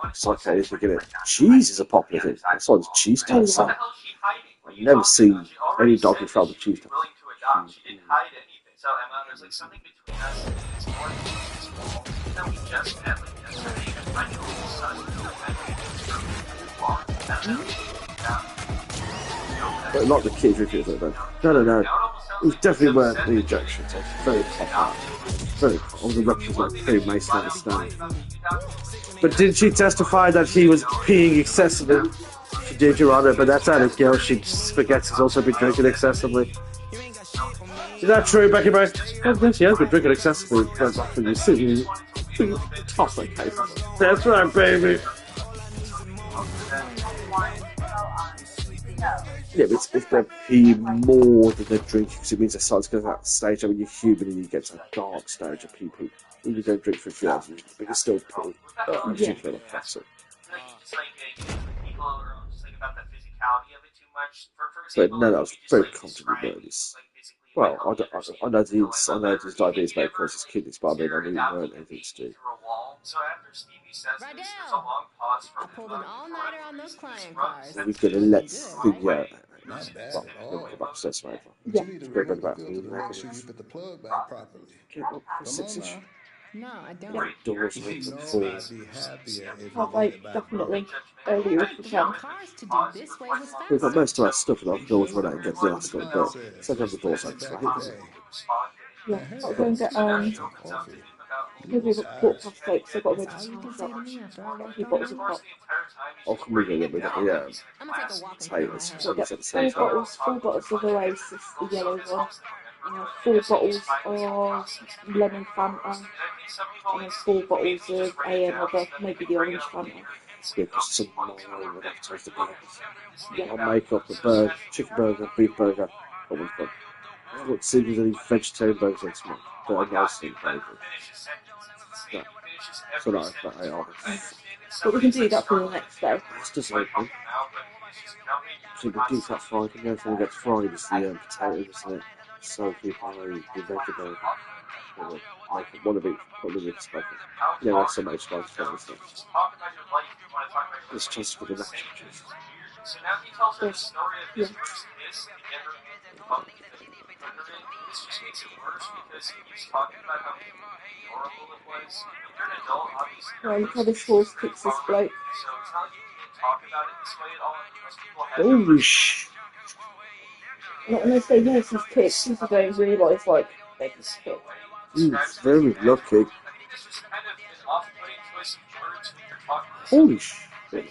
It's like anything in it. Cheese is a popular thing. As long as cheese can't sell. I've never seen any dog in front of cheese. But not the kids reviews of them. No. It was definitely worth the injections. It was very popular. Very all the ruptures like pretty nice to understand. But did she testify that he was peeing excessively? She did, Your Honor, but that's out of guilt. She forgets he's also been drinking excessively. Is that true, Becky Brown? Well, she has been drinking excessively. You see, you toss that case. That's right, baby. Yeah, but if they're peeing more than they're drinking, because it means they start to go to that stage when you're human and you get to that dark stage of pee-poo. When you don't drink for a few hours, but you still poo. You feel like that's it. But no, that was very comfortably nervous. Well, I know his diabetes may cause his kidneys, but I mean, I didn't know anything to do. I pulled an all-nighter on those client cars. We're going to let the Not bad well, at we'll all. come upstairs later. But you need to rig up good to make sure you put the plug back properly. Get up for Come 6 on inch. now. No, I don't. Doors You open know full. I'd be happier if you I'll get wait it back definitely broke. earlier if we can. Cars to do this way was We've got faster. most of our stuff and our doors run out and get the last one, but Says, sometimes the doors sit open. back today. Yeah, And I'll hey, go and get some coffee. because we've got quarter past 8, so I've got to go to All the you town can say shop. to me after I Got a worked few all bottles of night. pop. I'll come with you then. We got the I'm gonna take a walk and clear my potatoes. head. So I'll get At the same four time. bottles of Oasis, the yellow one. 4 bottles of lemon Fanta, and then 4 bottles of another, maybe the orange Fanta. Yeah, just some more with that toasted burgers. Yeah. I'll make up a burger, chicken burger, beef burger. That one's done. I haven't seen any vegetarian burgers on tomorrow. But a nice thing, very good. Yeah. So that I ordered. But we can do that for the next day. It's just open. So the deep fat fried, and the only thing that gets fried is the potatoes, isn't it? So people the vegetable. Like one of each, put them in the smoker. Yeah, that's so much fun for this thing. It's just for the nacho cheese. Yes. Yeah. Well, look how this horse kicks this bloke. Holy sh! Like when they say horses kick, people don't realise like they just kick. He's very lucky. Holy shit.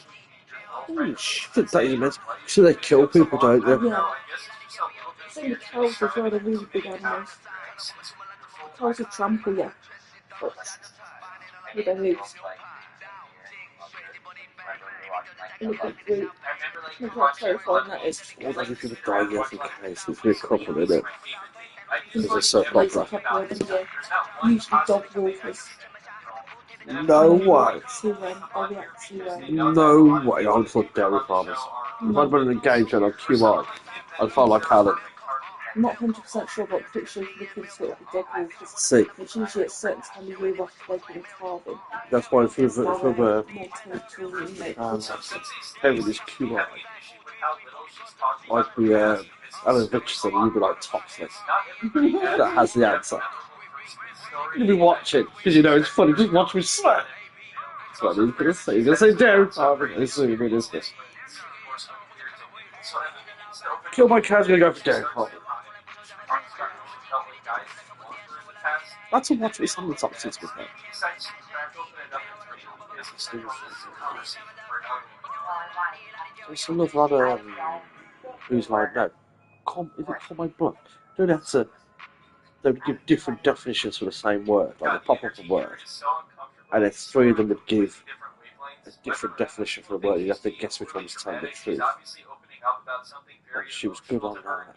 Holy shit, that is immense. So they kill people, don't they? Yeah. Same with cows as well, they're really big animals. Cows will trample you. With their hooves. Look at the look how terrifying that is. Well, they're going to die here for case. It's really a couple, isn't it? Because they're so popular. Usually dog walkers. No way. I'll react to No way. I would thought dairy farmers. If I'd been in a game show on QI, I'd find like Alan. I'm not 100% sure, but I'm pretty sure if you look into it with the dog walkers, See, it's usually at a certain time of year after they've been calving. that's why if you've More territory and make over this QI, I'd be Alan Richardson and you'd be like topless. That has the answer. You'll be watching, because you know it's funny, just watch me sweat. That's what he's going to say. He's going to say dairy farming. This is what it is. Kill my cow's going to go for dairy farming. That's a watch me some of the top seats with that. There's another other who's like, no, is it called my blood? Don't have to. They would give different definitions for the same word. Like they pop up a word, and then 3 of them would give a different definition for a word. You'd have to guess which one was telling the truth. And she was good on that.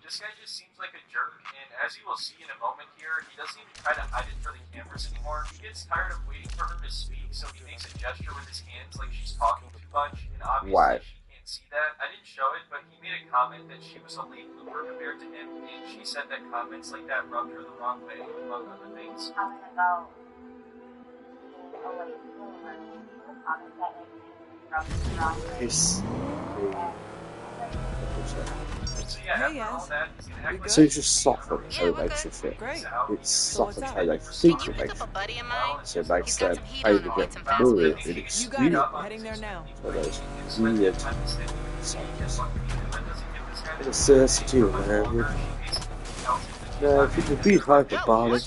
This guy just seems like a jerk, and as you will see in a moment here, he doesn't even try to hide it for the cameras anymore. He gets tired of waiting for her to speak, so he makes a gesture with his hands like she's talking too much, and obviously she can't see that. I didn't show it, but he made a comment that she was a late bloomer compared to him, and she said that comments like that rubbed her the wrong way, among other things. It's Hey, yes. We so good? it's just soften how it makes you feel. Great. It's So what's soften up? how they think it makes you feel. So it makes them pay to get more You got it. inexcusable. Heading there now. So those weird sounds. Necessity, man. Now, if you can be hyperbolic,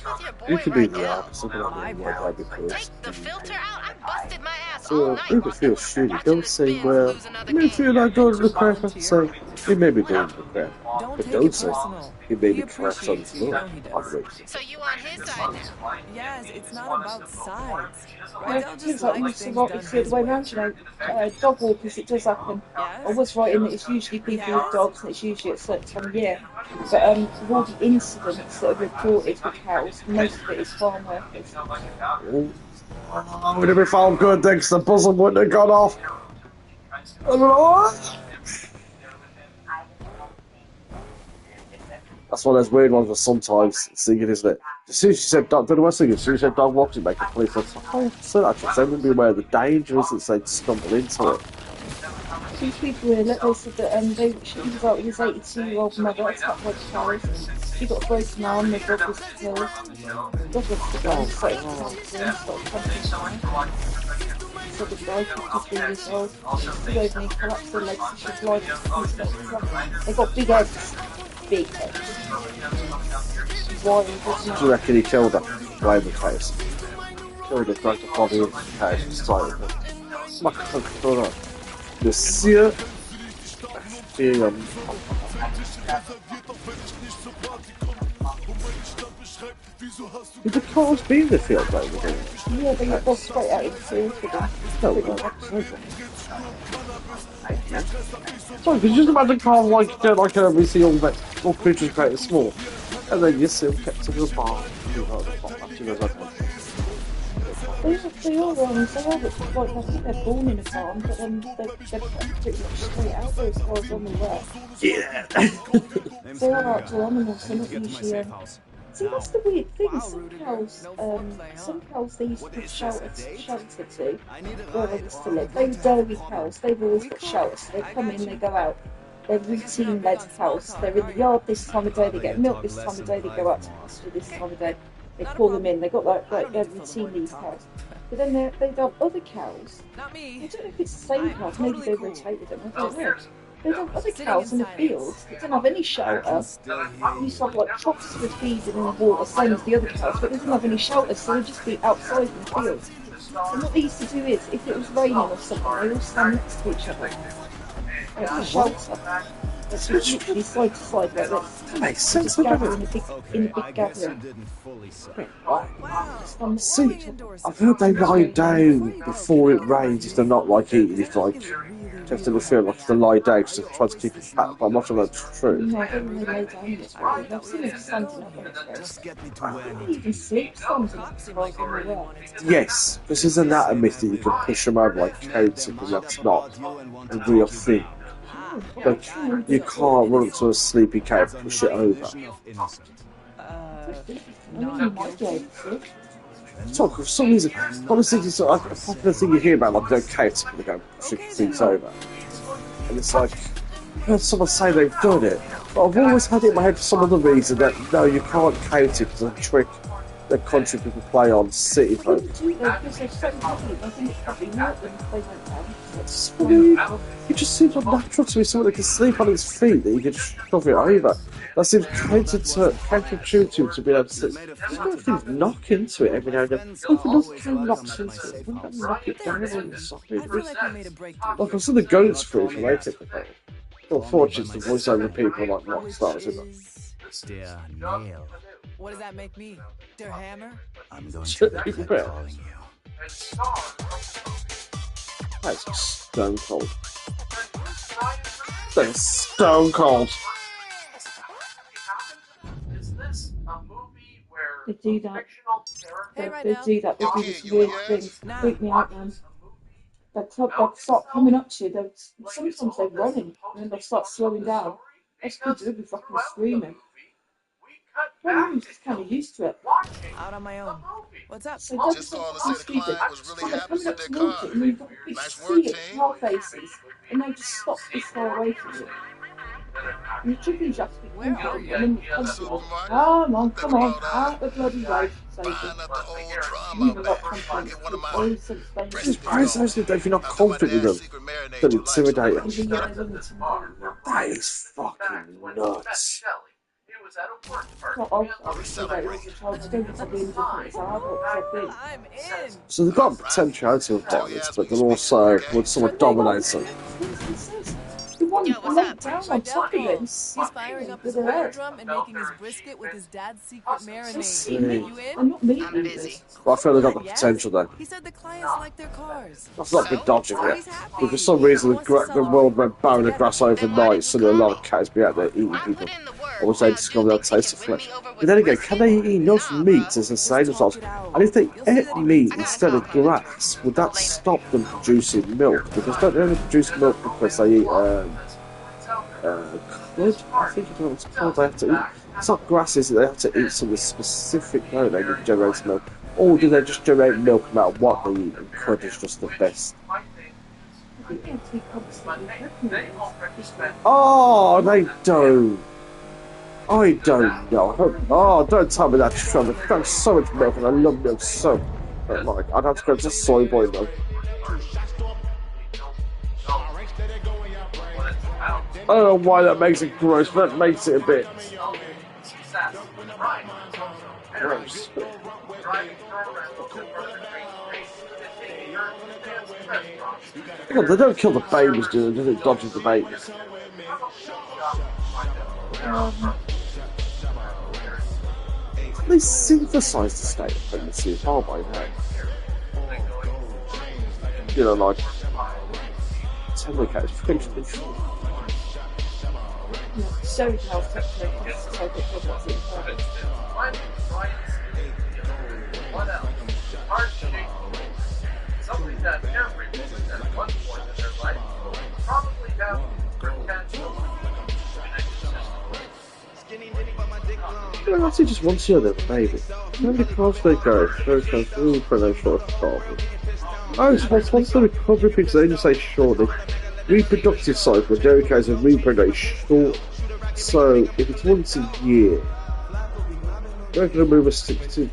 you can be the opposite of what I've been Take the filter out. I busted my ass all So, night. if you feel shitty, don't say, Spins well, lose another you may game. feel like going to the cracker. Say, you may be going to the cracker. Don't But take don't it say, personal. you may He be trapped on the appreciates you. floor. You know he On does. the way. So you on his side now? Yes, it's not about sides. No, Adele it just seems like likes most of things what done it's the other his way way. around, you know. Dog walkers, it does happen. I Yes? was writing that it's usually people with Yes? dogs and it's usually at a certain time of year. But of all the incidents that are reported with cows, most of it is farm workers. Oh, would it be found good then, because the buzzer wouldn't have gone off. I don't know. That's one of those weird ones where sometimes singing, isn't it? As soon as she said dog, don't know what singing, as soon as she said dog walks, it make the police like, oh, so actually, they wouldn't be aware of the dangers that they'd stumble into it. These people here, they said that she was out with his 82-year-old mother attacked by cows. She got a broken arm, the dog was killed. The dog was the guy, started to cancer, started pumping. So the guy, 53 years old, she stood over and he collapsed her legs and she blind. They got big heads. Big heads. Wild, isn't Do you it? reckon he killed her? Blame the case. Killed her, dragged the body into the cage and started it. My God, Monsieur. Did the cars be in the field over here? Yeah, they got both straight out of the field for them. No, Pretty no. much. Sorry, could you just imagine Carl like we see all creatures great and small, and then you see them kept in the barn. They all like, I think they're born in a farm, but then they're pretty much straight out there as far as I'm aware. Yeah. They are outdoor animals, they're not usually. See, that's the weird thing. Some cows they used to put shelter to where they used to live. They were dairy cows. They've always got shelter, so they come in, they go out. They're routine-led cows. They're in the yard this time of day. They get milk this time of day. They go out to pasture this time of day. They call them in. They got like their routine, these cows. But then they have other cows. Not I me. don't know if it's the same cows. Maybe they rotated them. I don't know. They have other Sitting cows in the inside. fields that don't have any shelter. You used to have like troughs for feeding and water, same as the other cows, but they didn't have any shelter, so they'd just be outside in the fields. And what they used to do is, if it was raining or something, they all stand next to each other. For shelter. That's just literally side to side like this. That makes sense. Just gather in a big gathering. Stand next to See, each other. I've heard they lie down before it rains if they're not like eating. It's like just to feel like to lie down to try to keep it fat. But I'm not sure that's true. No, I don't really lay down in this way. I've seen them standing up when it's very They even sleep standing up as far as I'm aware. Yes, this is an anatomy myth that you can push them over like coats, and that's not a real thing. Like, you can't run up to a sleepy cat and push it over. I mean, you might be able to. So, for some reason, honestly, it's like a popular thing you hear about, like, the cats going to go pushing things over. And it's like, I've heard someone say they've done it, but I've always had it in my head for some other reason that, no, you can't count it because of a trick that country people play on city I folk. think because they're so heavy, I think it's probably not them if they went down. It's funny. It just seems unnatural to me, someone that can sleep on his feet, that you can shove it over. That seems counterintuitive to be able to sleep. Just got things knock into it every now and then. If it doesn't feel knocks into it, wouldn't that knock it down or something? I feel like we made a breakthrough. Like, I've seen the goats fruit from later. Unfortunately, the voiceover people are like rock stars, isn't it? Der nail. What does that make me? Der hammer? I'm going to regret calling you. That's stone cold. That's stone cold. Is this a movie where They do that. Hey, right They now. do that. They do this weird thing. Freak me out, man. They'll start coming up to you. Sometimes they're running, and then they'll start slowing down. That's good to do, fucking screaming. Well, just kind of used to it. Out on my own. What's up? So don't Just say calling to say something the stupid. client was really So they're happy coming with up their towards car. it, and you've got big Nice work, see it, team. car faces, and they'll just stop this far away from you. And the chickens have to be confident, and then confident. Come on, out the bloody way. So Buying up the old you drama need a back. lot of confidence. Get one of Or my some Spain breast Why is meat that if you're not I put my confident with dad's them? secret marinade Don't you like so intimidate much. them. yeah, they wouldn't intimidate you. That is fucking nuts. Not I'll intimidate you as a child. I don't need to be indifferent as an adult as I've been. I'm in. So they've got potentiality of dominance, but they're also when someone dominates them. He says the one laid down on top of him, He's firing up his with her oil head. drum and making his brisket with his dad's secret marinade. See, You in? I'm not meat eaters. But I feel they've got the Yes. potential there. He said the clients like their cars. That's not been dodging So it. he's happy. But for some reason, the world went barren of grass overnight, so there are a lot of cats be out there eating people. Or was they discover their taste of flesh? But then again, can they eat enough meat to sustain themselves? And if they ate meat instead of grass, would that stop them producing milk? Because don't they only produce milk because they eat cud? I think it's called. They have to eat. It's not grass, is it? They have to eat something specific. No, they can generate milk. Or do they just generate milk no matter what they eat? And cud is just the best. Oh, they don't. I don't know. Oh, don't tell me that. I've drank so much milk and I love milk so much. I'd have to go to soy boy though. I don't know why that makes it gross, but that makes it a bit gross. Hang on, they don't kill the babies, do they? It dodges the babies. They synthesize the state of pregnancy as well by now. You know, like, tell me, cat, it's pretty short. So how technically so that it's perfect. Something that every woman at one point in their life will probably have You know, I just want to know their baby. How many cars they go? First comes through for their short car. Oh, it's once the recovery because they only say short. The reproductive cycle, dairy cows are reproductive short. So if it's once a year, they're going to move a stick to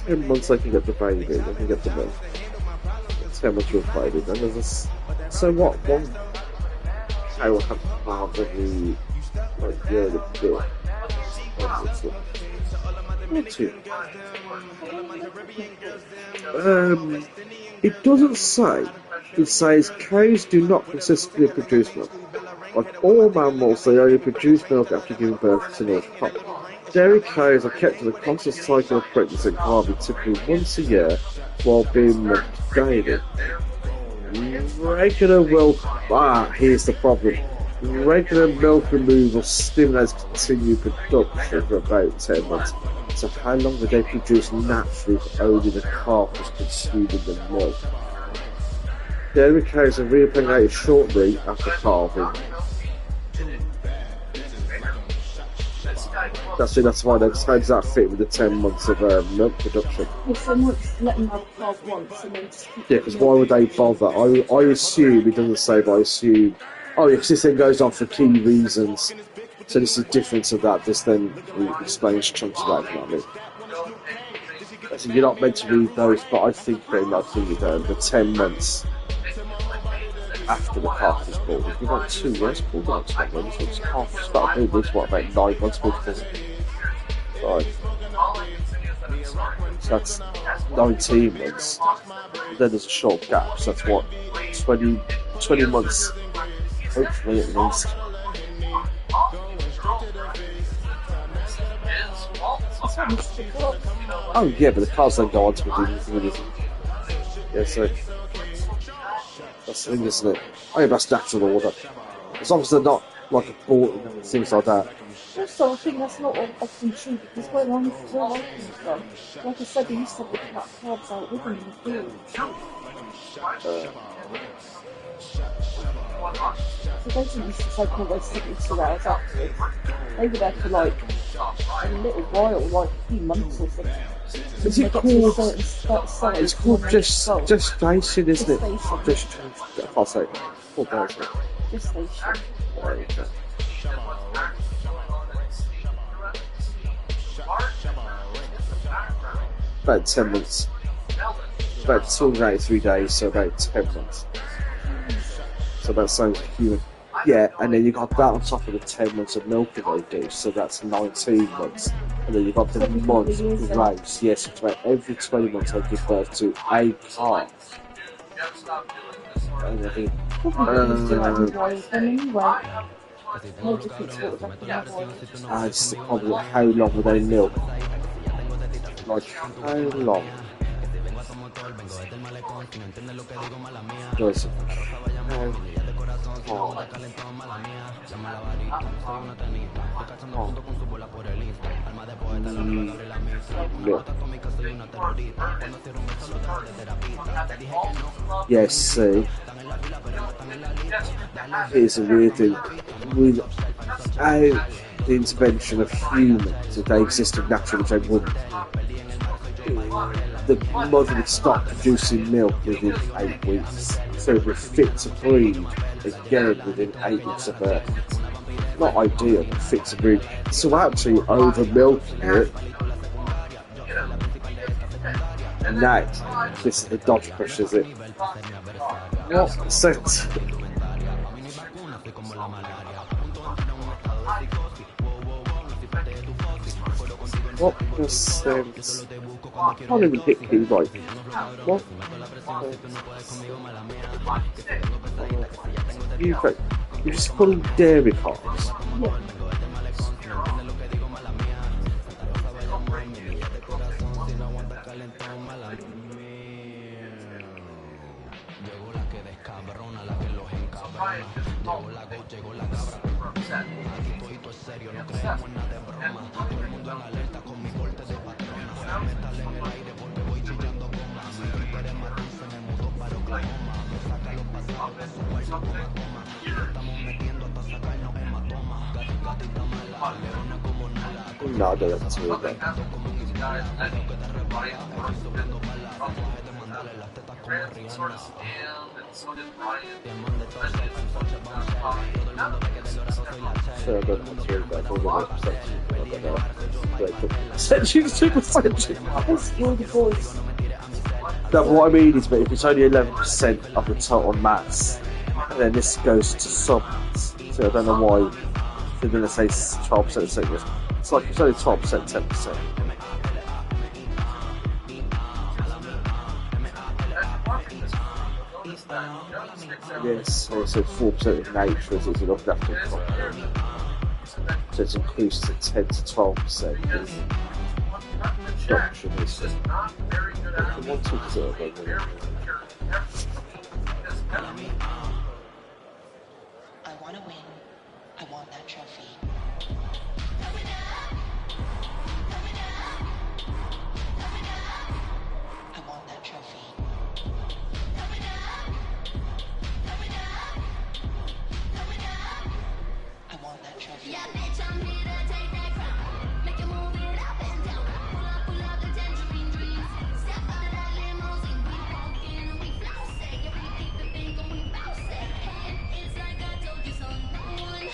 10 months. They can get the baby. They can get the milk. 10 months of baby. Then there's this. So what? One cow will have half every like year and a bit. Not too. It doesn't say. It says cows do not consistently produce milk. Like all mammals, they only produce milk after giving birth to another calf. Dairy cows are kept in a constant cycle of pregnancy and calving typically once a year while being milked daily. Regular milk. Here's the problem. Regular milk removal stimulates continued production for about 10 months. So how long would they produce naturally if only the calf was consuming the milk? Dairy cows are reimpregnated shortly after calving. That's why how does that fit with the 10 months of milk production? Well, so much let them have a calf once and then just keep Yeah, because why would they bother? I assume, it doesn't say, but I assume, oh yeah, because this thing goes on for key reasons. So this is different to that. This then explains chunks of that, you know what I mean? So you're not meant to read those, but I think they're not thinking the 10 months after the calf is born. If you've got 2 years, pull down 10 months. So this calf started doing this, what, about 9 months before? Right. So that's 19 months. Then there's a short gap, so that's what, 20 months, hopefully at least. Oh yeah, but the cars then go on to do. Yeah, so that's the thing, isn't it? I think that's natural order. As long as they're not like aborted and things like that. Also, I think that's not often true because where I'm from, like I said, they used to have the calves out with them in the field. So those who used to take almost 72 hours afterwards, they were there for like a little while, like a few months or something. Is it called? It's called gestation, isn't it? Gestation. I'll say it. Called version. Gestation. About 10 months. About 283 days, so about 10 months. So about same human. Yeah, and then you got that on top of the 10 months of milking they do, so that's 19 months. And then you got the month race. Yes, it's about every 20 months they give birth to a calf. And I think, it's the problem. How long will they milk? Like, how long? Does yes, see, here's a weird thing. Without the intervention of humans, if they existed naturally, which they wouldn't, the mother would stop producing milk within 8 weeks, so it would fit to breed again within 8 weeks of birth. Not ideal, but fit to breed. So actually, over milking it, and now this is the dodge push, is it? What percent? What percent? I can't even hit P right. What? You're just pulling dairy cars. No, I don't have to read that. So I don't have to read that. That's your voice. No, but what I mean is, but if it's only 11% of the total mass, then this goes to sums. So I don't know why they're going to say 12% sickness. It's like it's only 12%, 10%. Yes, so 4% of nature is enough after. So it's increased to 10 to 12%. Production is one to observe over. I want to win. I want that trophy. I want that trophy. I want that trophy. Yeah, bitch, I'm here to take that crown. Make you move it up and down. Pull up the tangerine dreams. Step out of that limousine. We walk in and we flouse it. Yeah, we keep the thing going, bounce it. Hey, it's like I told you so. No one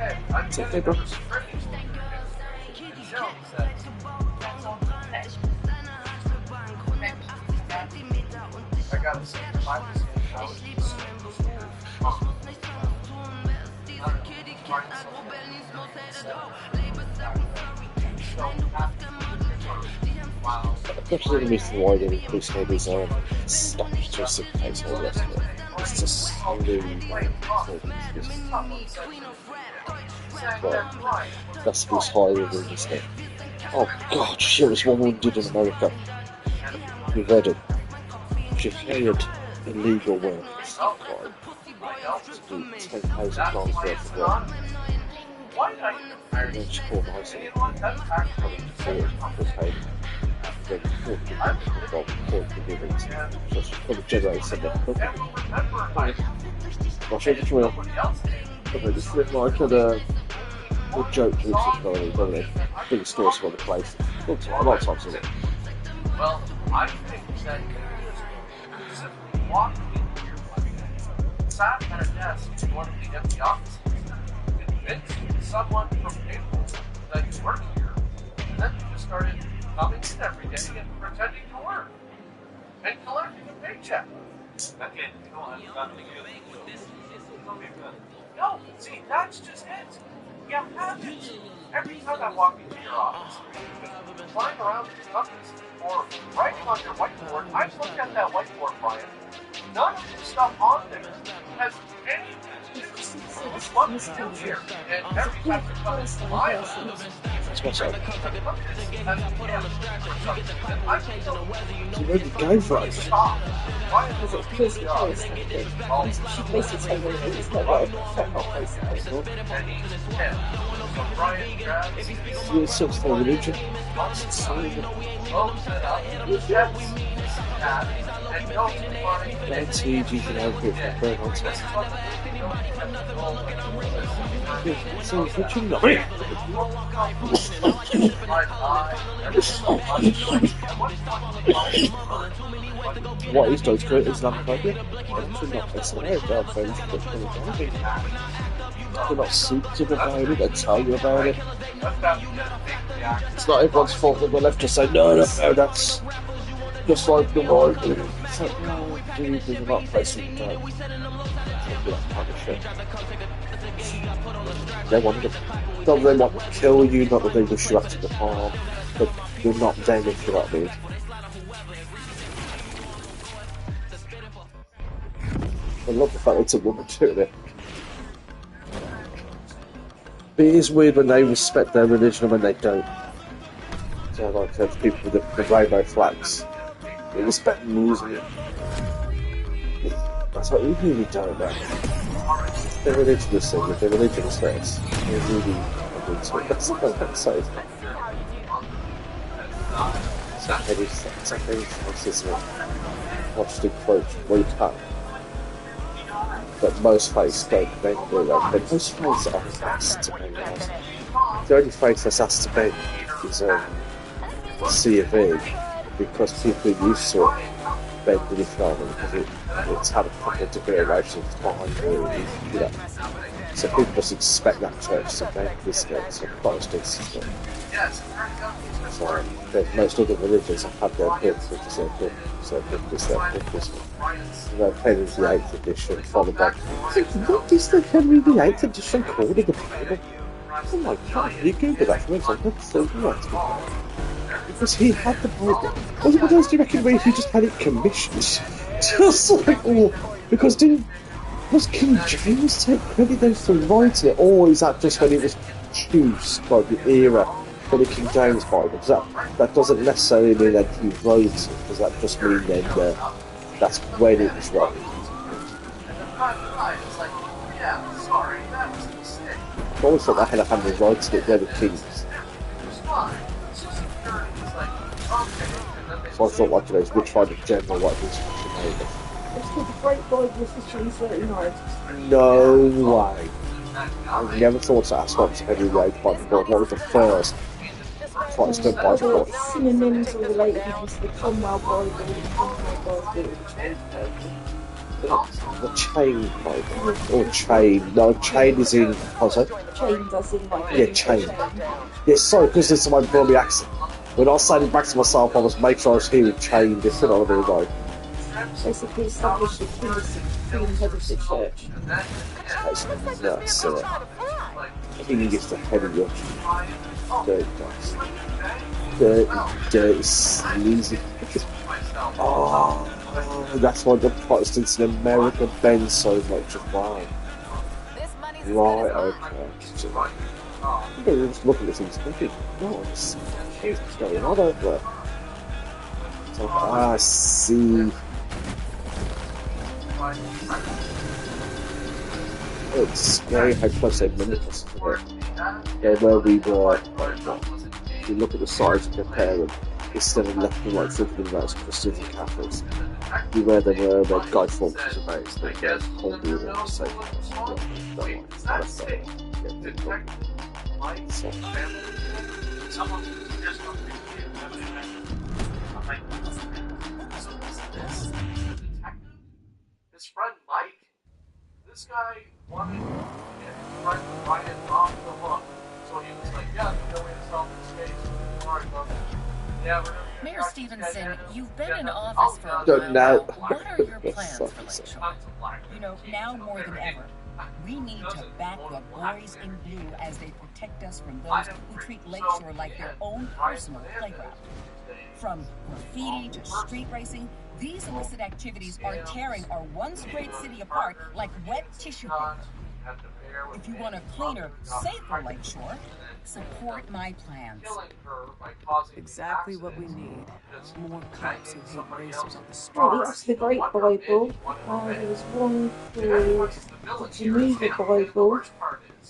It's okay, bro. I gotta say, if I was in That's the reason why they increase maybe stuff to a sick place and all the rest of it. It's just so that's what's higher than this thing. Oh god, shit, this woman did in America. You read it. She hired illegal workers to do $10,000 worth of work. And then she called the house having to paid then 40 million. So she probably generated something. I'll show you the real. Okay, this looked like a joke to this big stores for the place. A lot of times, isn't it? Well, I think that you simply walked in here one day, sat at a desk in one of the empty offices, convinced someone from payroll that you work here, and then you just started coming in every day and pretending to work, and collecting a paycheck. Okay, go on. No, see, that's just it. You have it. Every time I walk into your office, you're flying around these companies or writing on your whiteboard. I've looked at that whiteboard, Brian. None of the stuff on there has any what we do here. And every time you come into my office, that's what's up. So where did you go for it? Because it's Piercy Place, I think. She basically told me that it's not like a federal place anymore. You're such a religion. That's who you can have it for very long time. So, what you know? What is those great Islamophobia? They're not Islamic, they're friends, they're not secretive about it, they tell you about it. It's not everyone's fault that the left just say, no, that's just like the right. It's like, no, dude, there's not a place you can go. That kind of shit. They want to kill you, not that they wish you up to the harm, but you're not them if you know what I mean. I love the fact that it's a woman doing it. But it is weird when they respect their religion and when they don't. So like the people with the rainbow flags, they respect them losing it. That's what we really don't know. Their religion is sacred, their religion is first. They really are into it. That's what I'm saying. It's like any fascism. Watch the quote, wake up. But most faiths don't do that. But most faiths are asked to bend out. The only faith that's asked to bend is C of E, because people are used to it bending if not, because it's had a proper degree of racial time, you know. So people just expect that church to bend this way, so Protestants as well. So most other religions have had their books, which is their book, so this their book this one. Henry the 8th edition, followed by what is the Henry the 8th edition called in the Bible? Oh my god, you Google that for me, that's so right. Because he had the Bible. What else do you reckon where he just had it commissioned? Just like, oh, because was King James take credit then for writing it, or is that just when it was produced by the era for the King James Bible? Because that doesn't necessarily mean that he wrote it, does that just mean then that's when it was written? I always thought that had a hand in writing it, they're the kings. So I thought, like, you know, we tried a general like this. It's called the Great Bible of 1539. No way. I never thought to ask what Henry wrote by the book. What was the first Protestant Bible? Synonyms are related to the Cromwell Bible, the Cromwell Bible, The chain Bible. Or chain. No, chain is in. Oh, sorry. Chained as in like. Yeah, chain. Yeah, sorry, because it's my Brummy accent. When I was saying it back to myself, I was making sure I was hearing chain different on the like. Basically established the queen head of the church. That's it. I think he gets the head of your dirty guys. Dirty, sleazy. Oh, that's why the Protestants in America bend so much. Wow. Right, okay. You just look at this and think, no, what's going on over there? So, I see. It's scary how close they mimic us, isn't it? Yeah, where we were, you look at the size of their parent, instead of left and right thinking about as Christians and Catholics, you where they were, their guide form was about it, they were holding it on the same. His friend Mike? This guy wanted to get his friend Ryan off the hook. So he was like, yeah, there's no way to solve this case. Alright, bro. Yeah, we're gonna Mayor Stevenson, you've been in office for a while Don't now. know. What are your plans for Lakeshore? You know, now more than ever, we need to back the boys in blue as they protect us from those who treat Lakeshore like their own personal playground. From graffiti to street racing, these illicit activities are tearing our once great city apart like wet tissue paper. If you want a cleaner, safer Lakeshore, support my plans. Exactly what we need. More cops who hate racers on the street. Well, that's the Great Bible. There was one called the Geneva Bible.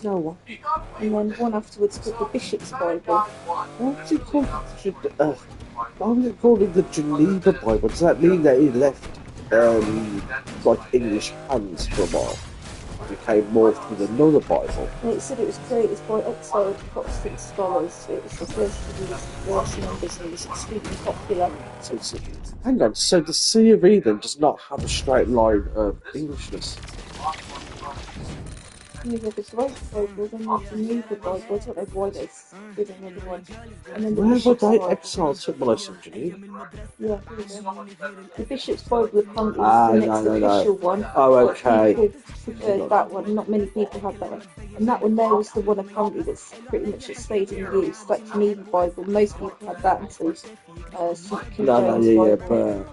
No one. And then one afterwards called the Bishop's Bible. Why was it called the Geneva Bible? Does that mean that he left like English hands for a while? Became morphed with another Bible. And it said it was created by exiled Protestant scholars. It was the first to use version numbers and it was extremely popular. Hang on, so the C of E then does not have a straight line of Englishness? You have the Great Bible, then the Geneva Bible. I don't know why they did another one. And then the Where were Bishop's they Bible. exiled to Melissa in Geneva? Yeah, here we go. The Bishop's Bible apparently Ah, is the next official one. Oh, But okay. people preferred that one. Not many people had that one. And that one there was the one apparently that's pretty much stayed in use. That Geneva Bible, most people had that until St. King James Yeah, Bible.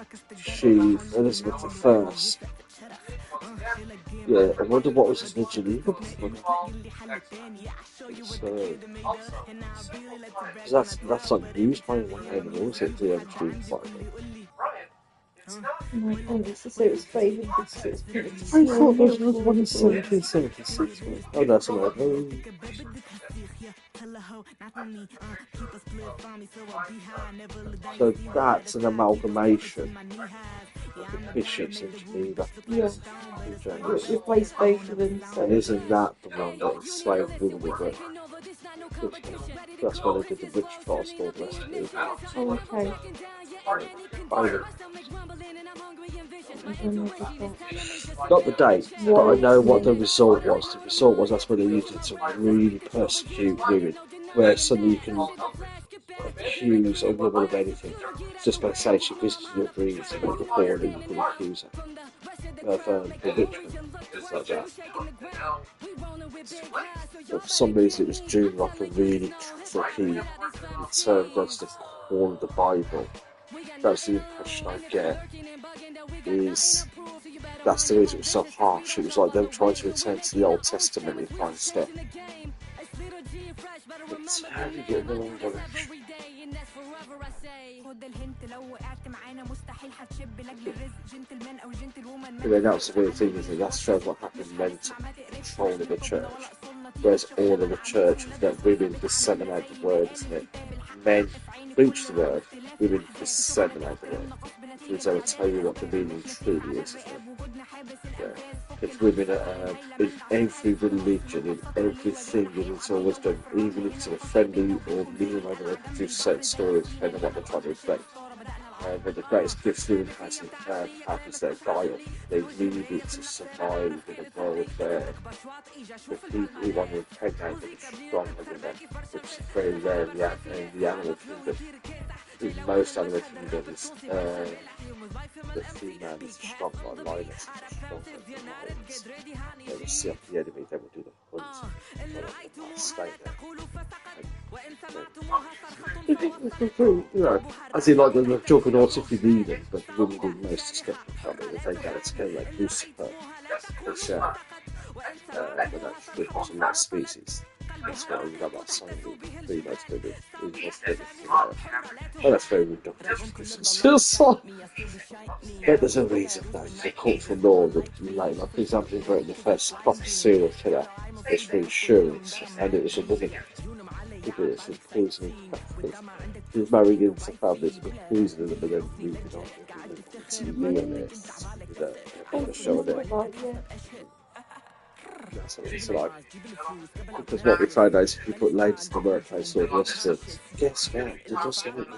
but she, Elizabeth I. Yeah, I wonder what was his Geneva before. So, that's like used by one anymore, is it? The Geneva Bible. No, I think it's to say it was favoured because it was printed to I thought there was seal. one in 1776. Oh, no, somewhere. So that's an amalgamation of the bishops in Geneva. Yeah. Replaced both of them. So. And isn't that the one that enslaved women with it? That's why they did the witch trials for the rest of it. Oh, okay. Not the date, but I know what the result was. The result was that's when they used it to really persecute women, where suddenly you can accuse a woman of anything just by saying she visited your dreams and make a porn and you can accuse her of bewitchment, things like that. But for some reason it was doing like a really tricky term against the core of the Bible. That's the impression I get. That's the reason it was so harsh. It was like them trying to return to the Old Testament and kind of stuff. It's very good in the wrong direction. And then that's the weird thing, is that that shows what happened men to control of the church. Whereas all of the church is that women disseminate the word, isn't it? Men preach the word, women disseminate the word. Because they will tell you what the meaning truly is, isn't it? Yeah. If women are in every religion, in everything, and it's always done, even if it's a friendly or mean way they produce certain stories, depending on what they're trying to expect. But the greatest gifts to them happens their diet. They need it to survive in a world where the people who want to impregnate them are stronger than them, which is very rare in the animal kingdom. In most animal kingdoms, the female is strong like lioness, stronger than lions. They will see up the enemy, they will do the hunt, they will stay there. You know, as in like the juggernauts if you need it, but the women do most destructive family, they take out a scale like Lucifer, which but that's because of that species. That's why we got that song with females to do it. Well, that's very reductive. But there's a reason though, the cultural law that, like, for example, in Britain, the first proper serial killer was for insurance, and it was a woman. Because of poisoning factors. He was marrying into families with poisoning them and then moving on to neonists with a show there. That's what it's like. Because what we find out is if you put ladies in the workplace or restaurants, guess what? They're just like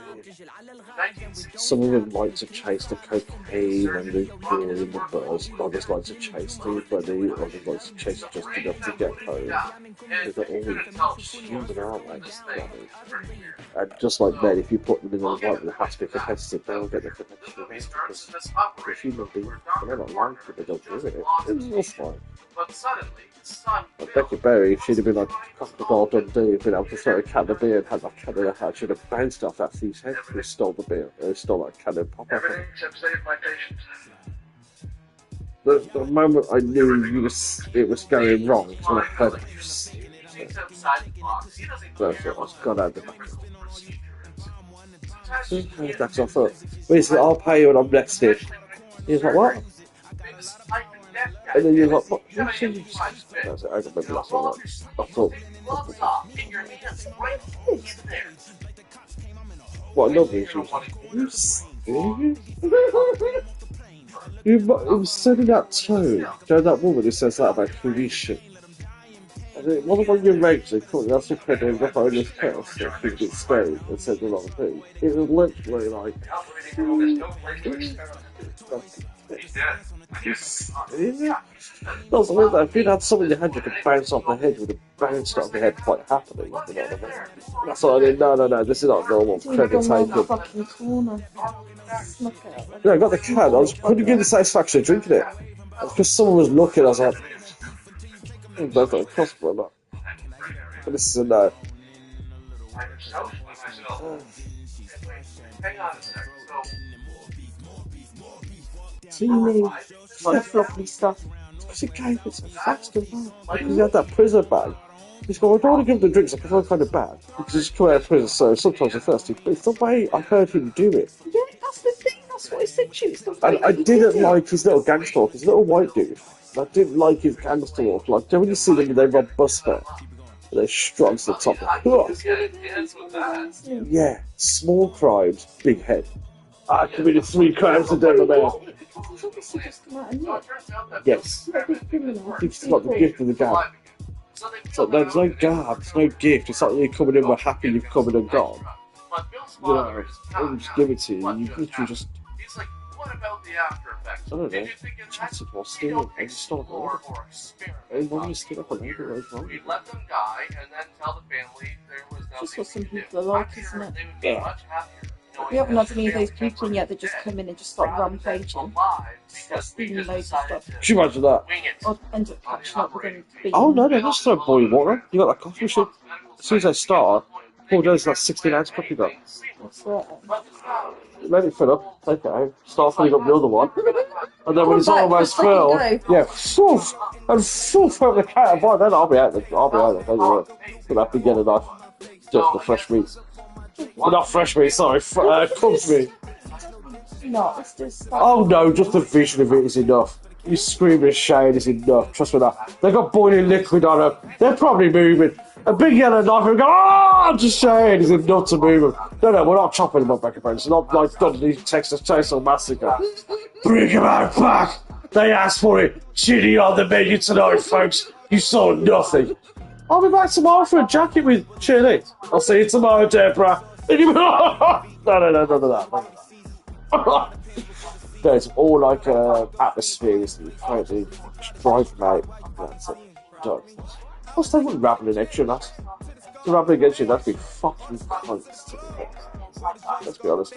some of them like to chase the cocaine and the beer and the buzz, others like to chase the money, others like to chase just enough to get home. They're all human, aren't they? And just like men, if you put them in the right, they have to be competitive, they will get the competitive edge because they're human beings, they're not like it, they don't do it. It's fine. But suddenly, his son Like Becky Berry, if she'd have been like Crocodile Dundee, been able to throw a can of beer and had that can in her hand, she'd have bounced off that thief's head who stole the beer, stole that can and pop off it. except save my patient. The moment I knew it was going wrong, was when I heard it. That's it, I was gone out the back. That's what I thought. Basically, I'll pay you when I'm next in. He was like, what? And then you're like, what? That's it, I don't remember the last one. I thought, what I love is she was like, are you serious? It was sending that tone. You know that woman who says that about Felicia? And it wasn't one of your regs, they called it, that's what they're doing, up on this house, they think it's scary, and said the wrong thing. It was literally like, that's weird though. If you'd had something in your hand you could bounce off the head, you would have bounced off the head quite happily, you know what I mean? That's what I mean, no, this is not normal credit taking. Yeah, I got the can, I couldn't get the satisfaction of drinking it. Because someone was looking, I was like, I don't know if it's possible or not. But this is a no. Teeny, fluffy stuff. Because he gave it so fast as well. Because he had that prison bag. He's going, I don't want to give him the drinks, I prefer kind of bad. Because he's coming out of prison, so sometimes they're thirsty. But it's the way I heard him do it. Yeah, that's the thing, that's what I said to you. It's the way And I didn't like his little gangster walk, his little white dude. I didn't like his gangster walk. Like, when you see them, they run bus fare. They strut to the top. Yeah, small crimes, big head. I committed 3 crimes a day, my man. Yes. It's not the gift of the gab. It's like, there's no gab, there's no gift. It's like you're coming in, we're happy you've come in and gone. You know, they just give it to you, and you literally just. What about the after effects? I don't know. Chatted while stealing. I just started over. And when you stood up and over, it was wrong. We'd let them die and then tell the family there was nothing. Just what some we could people do. are like, isn't it? They would be much happier. We haven't had any of those people yet that just come in and just start rampaging. Start stealing loads of stuff. Could you imagine that? Or end up catching up with them. Oh no, just throw boiling water. You got that coffee machine. As soon as they start, 4 days that 16-ounce coffee got. What's that? Let it fill up, take it out, start filling up the other one, and then when it's almost filled, yeah, foof, and foof over the counter. By then I'll be out there, don't you worry. But that beginner knife, just the fresh meat. Well, not fresh meat, sorry, cooked meat. No, it's just like... Oh no, just the vision of it is enough. You screaming and shouting is enough, trust me that. They've got boiling liquid on them, they're probably moving. A big yellow knife and go, oh, just saying, is enough to move them. No, we're not chopping them up back again. It's not like Dundee, Texas Chainsaw Massacre. Bring them out back. They asked for it. Chili on the menu tonight, folks. You saw nothing. I'll be back tomorrow for a jacket with chili. I'll see you tomorrow, Deborah. No. There's all like atmospheres that you totally drive them out. That's it. Done. Plus, they wouldn't rabble an extra nut. To rabble against you, that'd be fucking cunts to be honest. Let's be honest.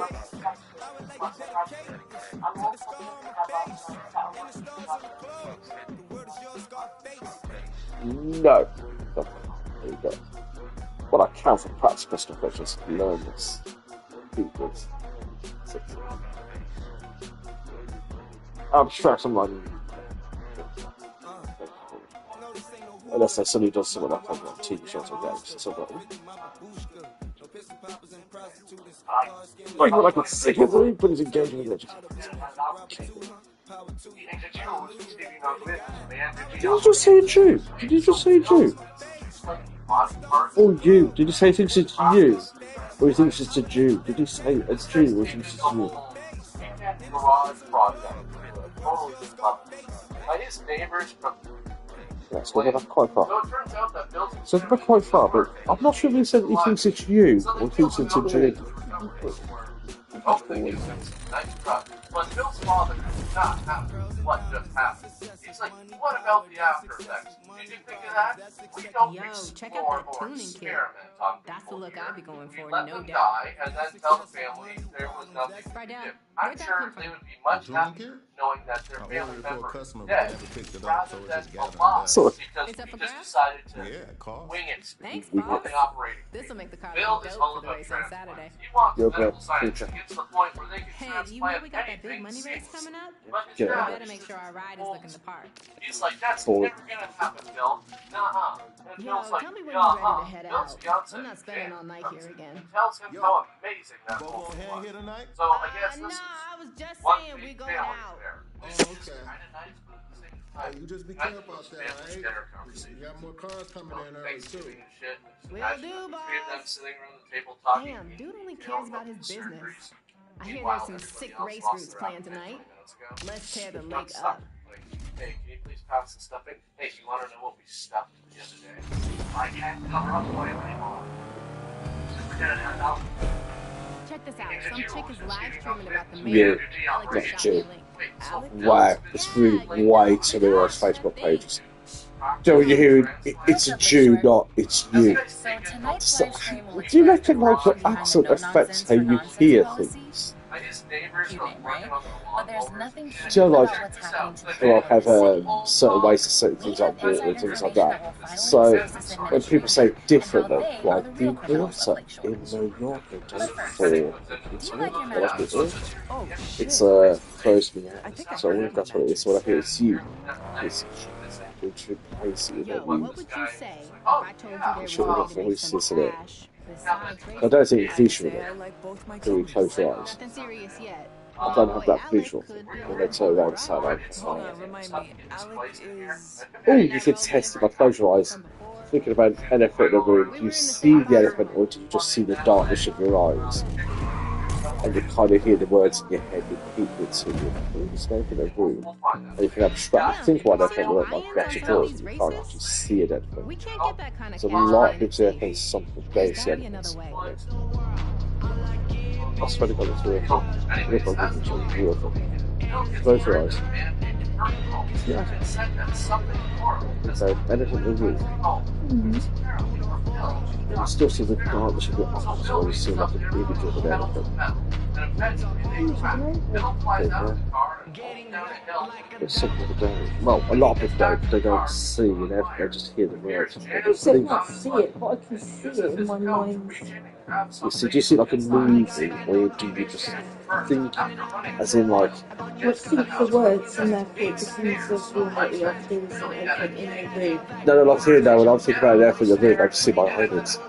No. There you go. Well, I can for practical stuff, I just learn this. Abstract, I'm like. Unless they suddenly does something like on TV shows or games or something. Like, I can see it, but he's engaging with it. Did you just say Jew? Did you just say Jew? Or you? Did you say he thinks it's you? Or he thinks it's a Jew? Did you say a Jew or he thinks it's you? His neighbors from Yeah, so they're quite far. So they're quite far, but I'm not sure if he said he thinks it's you or he thinks it's a Jew. But Bill's father did not have what just happened. He's like, what about the after effects? Did you think of that? We don't check explore out that or tuning kit. experiment on That's the look I'd be going for, let no them doubt. die and then tell the family there was nothing to do. I'm sure they would be much happier knowing that their family member is dead rather than alive So, because we just decided to wing it on the operating. This'll make the car Bill look is dope all for the about race on transplants. Saturday. He wants You're medical good. science to Future. get to the point where they can Hey, you know transplant we got that big anything money race six. coming up? But Yeah. We better make sure our ride is looking the part. he's like, that's Forward. never gonna happen, Bill. Nuh-uh. And Yo, Bill's like, tell me when you're ready to head Bill's out. fiance, I'm not spending all night here again. tells him how amazing that whole thing was. So I guess No, this is I was just one saying we big going family out. affair. Oh, It's okay. kind of nice, but at the same Hey, time, you just be nice careful out those there, family right? dinner You conversations. got more cars coming in early too. Thanksgiving and shit. Will Imagine do, the three of them boss. sitting around the table talking. Damn, dude only you know, cares about about his the business. surgeries. I hear Meanwhile, there's some everybody sick else race lost routes their planned appetite tonight. 20 minutes ago. Let's tear the Just lake stuff. up. Like, hey, can you please pass the stuffing? Hey, you want to know what we stuffed the other day? I can't cover up for you anymore. Superintendent, out. Check this out. Some chick is live streaming about the Yeah. mayor. Alex That's just shot true. me a link. Alex? Wow, it's really way too many on Facebook pages. So when you hear it's a Jew, not it's you. So tonight's So, live stream will do you reckon explore like your behind the accent no affects how nonsense or you nonsense hear policy? things? His neighbors Cute are name, working right? on the But there's lawnmowers. nothing Do you true know, about like, what's happening to the Or like have city. certain ways to set things up, or things like that. So when people say differently, like the water in New York, it doesn't fall into it. It's closed me out. So I wonder if that's what it is. So when I hear it's you, it's crazy. Yo, what would you say if I told you there was Sure, going that's to be always some this, isn't it? cash besides I don't think it's I'd visual. say I like both my Till you colors. close your eyes. Nothing serious yet. I don't have that Alec visual could be when they turn around and say Hold on, like, remind me. Alec is... oh, you can test it by closing your eyes. Thinking about an elephant in the room, do you see the elephant or do you just see the darkness of your eyes? And you kind of hear the words in your head repeat it to you. There's an elephant in the room. And you can abstract, think about an elephant in the room like that's yours, and you can't actually see an elephant. We can't get that kind of So a cash lot money of people say on elephants TV. something There's basic gotta be another elephants. way. I swear to God, it's real. Real. Close your eyes. Yeah. Okay, anything in the room. You still see the darkness of your eyes, or you see like an image of an elephant. There's some people don't. Well, a lot of people don't. They don't see an elephant, they just hear the words. I also can't see it, but I can see it in my mind. You see, do you see like a movie, or do you just think, as in like, I think the words and therefore it becomes a reality of there is an elephant in the room. no, like here now, when I'm thinking about an elephant in the room, I just see my eyelids.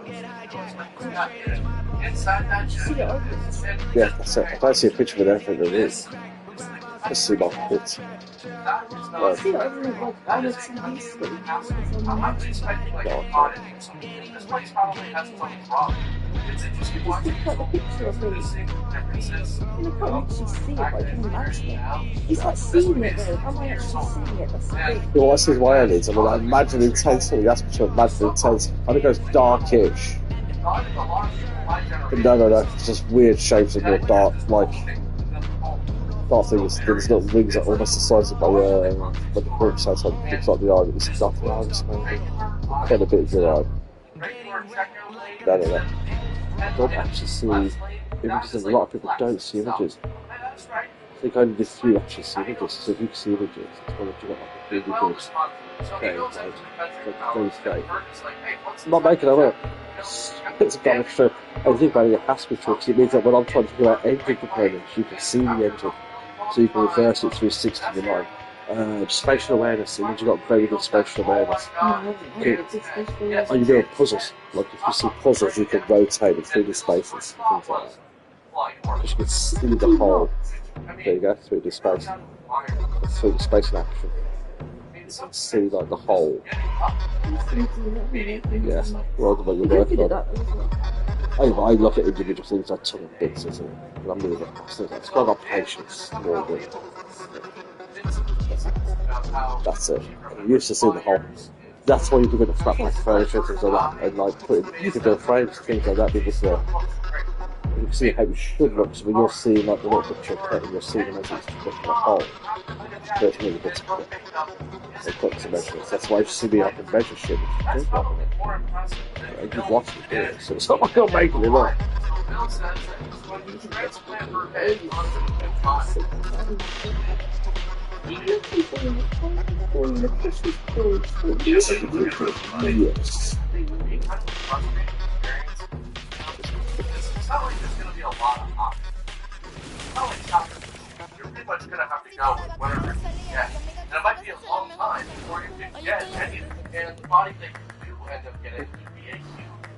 See it over. Yeah, that's it. I don't see a picture of an elephant in the room. I just see my eyelids. I see it over like on a TV screen. It's on my This place probably has its own problem. It's interesting watching Just look at the picture of him. differences. You can't actually see it, but I can imagine it. It's like seeing it though. Am I actually seeing it? That's the thing. You know, I see my eyelids, I mean, I imagine intensely, that's what you're imagine intense. I think it goes darkish. But no, it's just weird shapes in your dark, like, Last thing is there's little rings that are almost the size of my when the broom's outside looks like the eye, but it's not the eye, it's maybe quite a bit of your eye. No. I don't actually see images, and a lot of people don't see images. I think only the few actually see images, so if you can see images, it's when you've got like a really good game, like very I'm not making it up. It's a damage true. I think about it has to be true, because it means that when I'm trying to figure out engine components, you can see the engine, so you can reverse it through 60 in your mind. Spatial awareness, it means you've got very good spatial awareness. Okay. And you do puzzles, like if you see puzzles, you can rotate them through the spaces, things like that. Because you can see the whole. There you go, through the space. Through the space in action. You can see like the whole. Yeah, rather than you're working on. I look at individual things like ton of bits, isn't it? And I'm moving across things. It's got patience more than. That's it. You used to see the whole. That's why you can do the flat pack furniture and things like that, and like you can do frames, things like that, because you can see how it should look. So when you're seeing like the little picture of it, you're seeing as it's looking at the whole. There's really good to put. They put some measurements. That's why you see me I can measure shit. And you watch me do it, so it's not like I'm making it up. Yes. It's not like there's going to be a lot of options. It's not like you're pretty much going to have to go with whatever you can get. And it might be a long time before you can get anything. And the body that you do end up getting could be a huge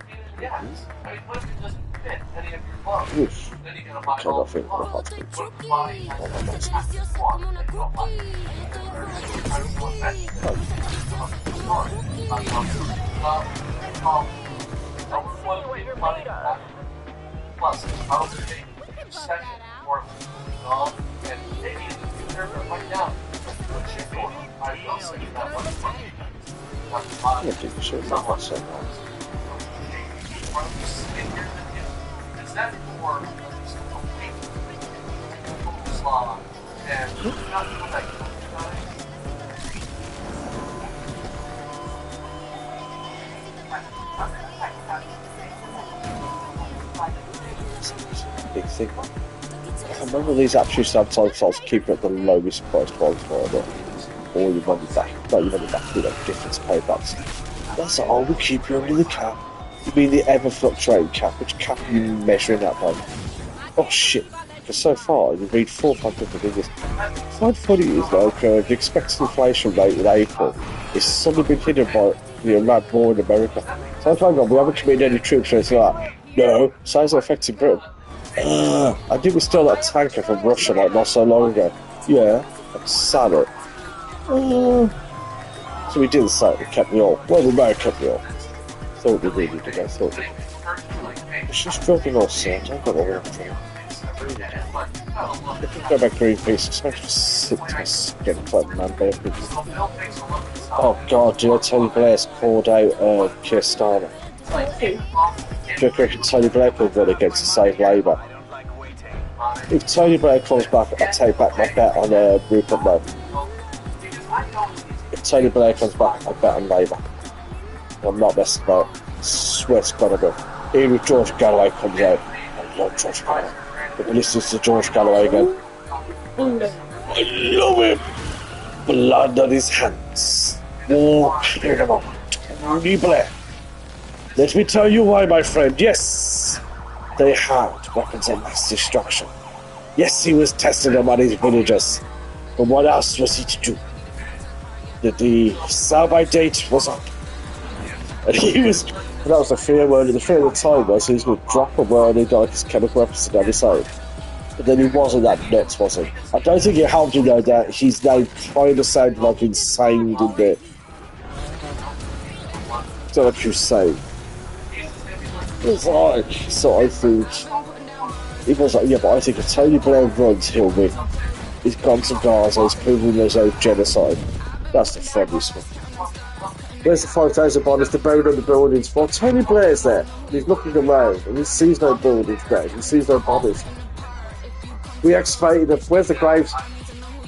pain in the ass. I mean, what if it doesn't fit any of your clothes? Then you're going to buy all the clothes. What if the body has a pack of one and you don't like it? I don't want that. Plus, I'll take each session for long, and maybe in the future, right now, what you're doing, I will say that one function. I'm going to do sure not much so long. Is that for a complete slog and not like big thing. I remember these actually sometimes I was keeping at the lowest price point for it, or your money back, not your money back, you know, difference paybacks. That's all, we keep you under the cap. You mean the ever fluctuating cap? Which cap are you measuring that by? Oh shit, because so far you read 400 figures. Quite funny is like the expected inflation rate in April is suddenly been hidden by the amount more in America. So I'm trying to go, we haven't committed any troops or anything like that. No, size of affecting Britain. I think we stole that tanker from Russia like not so long ago. Yeah, and sat it. So we didn't say it, we kept the all. Well, we may have kept the all. Thought we needed to go, thought we. It's just dropping all sorts, I've got all that for it. If we go back Greenpeace, it's actually sick to us getting played man bear people. Oh god, did I tell you Blair's called out Keir Starmer? Do you reckon Tony Blair could run against to save Labour? If Tony Blair comes back, I take back my bet on Rupert Lowe. If Tony Blair comes back, I bet on Labour. I'm not messing about. I swear to God I will. Even if George Galloway comes out, I love George Galloway. If you listen to George Galloway again, I love him. Blood on his hands. Walk in him on. Tony Blair. Let me tell you why, my friend. Yes, they had weapons of mass destruction. Yes, he was testing them on his villagers. But what else was he to do? The sell-by date was up. And he was... That was the fear word. The fear at the time was he was going to drop a word and like his chemical weapons on his own. But then he wasn't that nuts, was he? I don't think it helped him, though, that he's now trying to sound like insane in there. I don't know what you're saying. It's like, so I think, he was like, yeah, but I think if Tony Blair runs, he'll win. He's gone to Gaza, he's proven there's no genocide. That's the funniest one. Where's the 5,000 bodies, the buried under buildings? Well, Tony Blair's there, and he's looking around, and he sees no buildings there, he sees no bodies. We excavated them. Where's the graves?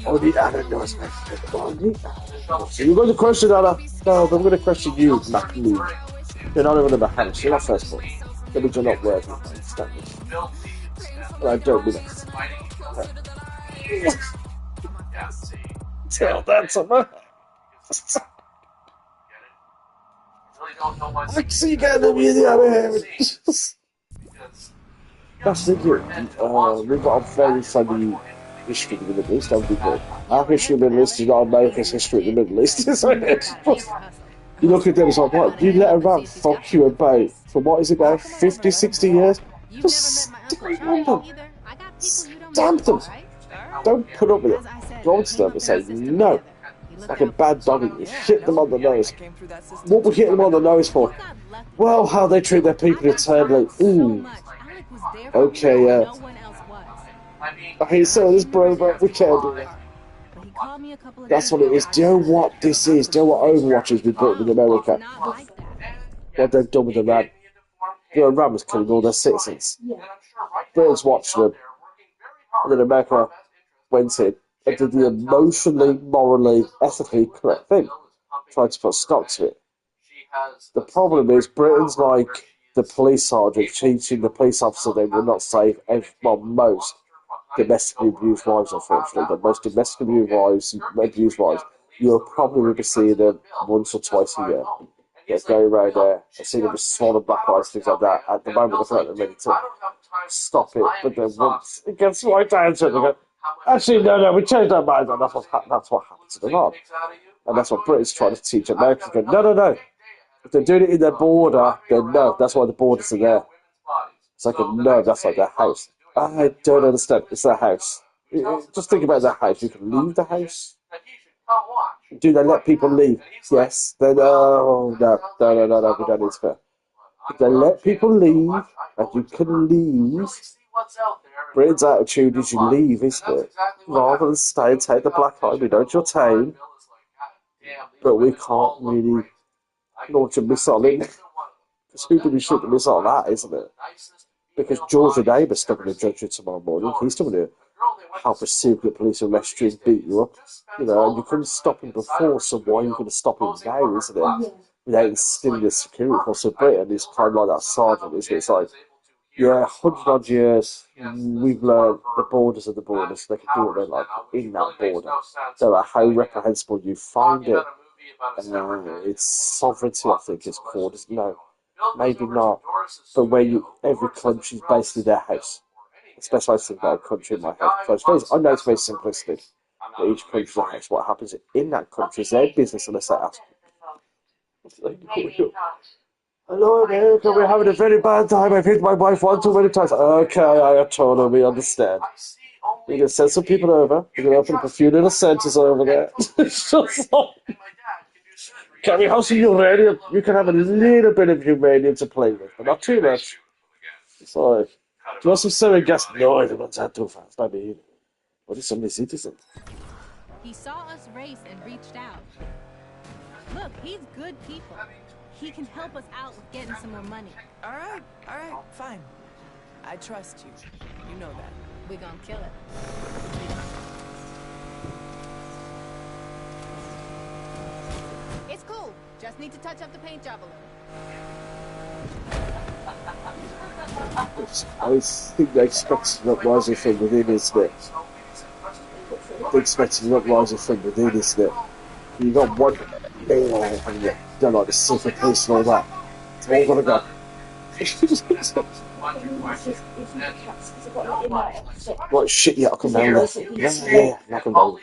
Oh, the Anna knows. So you're going to question Anna? No, I'm going to question you, McLean. You're not even in the house. You're not first born. That means you're not worthy of my standards. And I don't mean that. Tell that to me. I see you getting the music out of here. That's the thing. We've got a very funny history in the Middle East, haven't we, Paul? Our history in the Middle East is not America's history in the Middle East, is it? You look at them, it's like, what? You let a man fuck you about for what is it now? 50, 60 years? Just stick on them. Stamp them. Don't put up with it. Go to them and say, no. Like a bad dog, you hit them on the nose. What we hit them on the nose for? Well, how they treat their people internally. Ooh. Okay, I hate some of this, bro, but we can't do that. That's what it is. Do you know what this is? Do you know what Overwatch has been built in America? What they've done with Iran. Iran was killing all their citizens. Britain's watched them. And then America went in and did the emotionally, morally, ethically correct thing. Tried to put a stop to it. The problem is Britain's like the police sergeant teaching the police officer they will not save most domestically abused wives, unfortunately. But most domestically abused wives, you'll probably be seeing them once or twice a year. Get going around there and see them with swollen black eyes, things like that. At the moment, I feel like they're ready to stop it. But then once it gets right down to it, they go, actually, no, we changed our mind, and that's what happened to them on. And that's what Britain's trying to teach Americans. Go, no. If they're doing it in their border, then no, that's why the borders are there. It's like, no, that's like their house. I don't understand. It's their house. Just think about their house. You can leave the house. Do they let people leave? Yes. Then, no, we don't need to. If they let people leave, and you can leave, Britain's attitude is you leave, isn't it? Rather than stay and take the black eye, we know it's your time, but we can't really launch a missile in. Because who do we shoot the missile at, isn't it? Because George and Abe are still going to judge you tomorrow morning. He's still going to help a secret police arrest you and beat you up. You know, and you couldn't stop him before, so why are you going to stop him now, isn't it? Without instilling the security force of Britain, it's kind of like that sergeant, isn't it? It's like, 100 odd years, we've learned the borders are the borders. They can do what they like in that border. No matter how reprehensible you find it. It's sovereignty, I think it's called. No, maybe not. But every country is basically their house. It's the best way to think about a country in my head. I know it's very simplistic. But each country's their house. What happens in that country is their business unless they ask. Hello, America, we're having a very bad time. I've hit my wife one too many times. Okay, I totally understand. We're going to send some people over. We're going to open up a few little centers over there. It's just like, can we have some uranium? You can have a little bit of uranium to play with, but not too much. It's like, do you want some sarin gas? No, I don't want that too fast. I mean, what is somebody's citizen? He saw us race and reached out. Look, he's good people. He can help us out with getting some more money. All right, fine. I trust you. You know that. We're gonna kill it. It's cool. Just need to touch up the paint job a little. I think they expect an uprising from within, isn't it? They expect an uprising from within, isn't it? You got one and you don't like the secret police and all that. It's all gonna go. Right, shit, yeah, I'll come down there. Yeah, I'll come down.